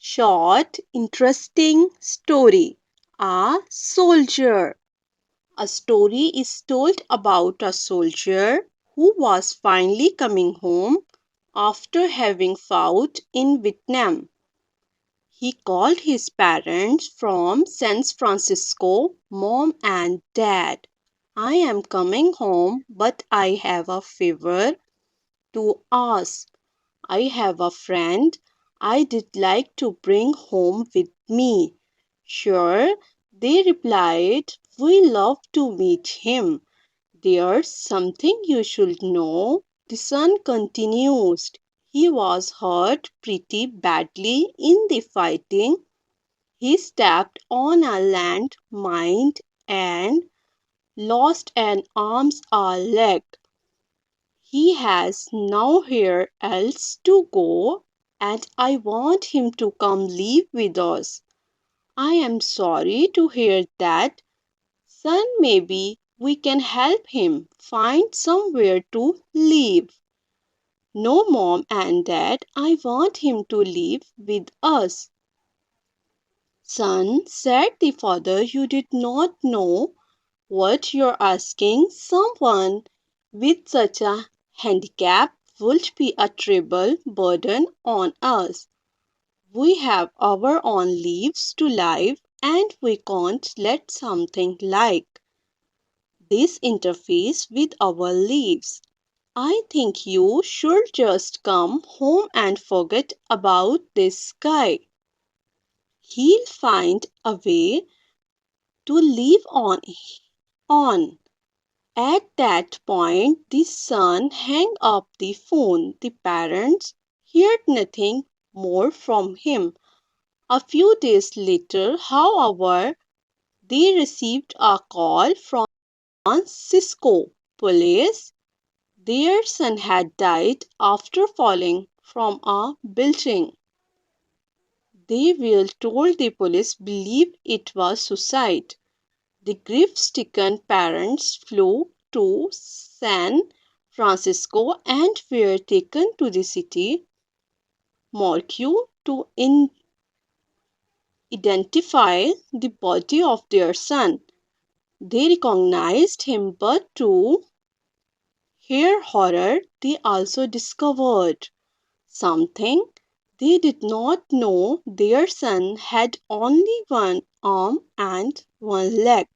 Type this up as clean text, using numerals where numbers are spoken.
Short, interesting story. A soldier. A story is told about a soldier who was finally coming home after having fought in Vietnam. He called his parents from San Francisco, Mom and Dad. I am coming home, but I have a favor to ask. I have a friend I'd like to bring home with me. Sure, they replied, we love to meet him. There's something you should know, the son continues. He was hurt pretty badly in the fighting. He stepped on a land mine and lost an arm or leg. He has nowhere else to go, and I want him to come live with us. I am sorry to hear that. Son, maybe we can help him find somewhere to live. No, Mom and Dad, I want him to live with us. Son, said the father, you did not know what you're asking. Someone with such a handicap would be a terrible burden on us. We have our own lives to live, and we can't let something like this interface with our lives. I think you should just come home and forget about this guy. He'll find a way to live on. At that point, the son hung up the phone. The parents heard nothing more from him. A few days later, however, they received a call from Cisco police. Their son had died after falling from a building. They were told the police believed it was suicide. The grief-stricken parents flew to San Francisco and were taken to the city morgue to identify the body of their son. They recognized him, but to their horror, they also discovered something they did not know. Their son had only one arm and one leg.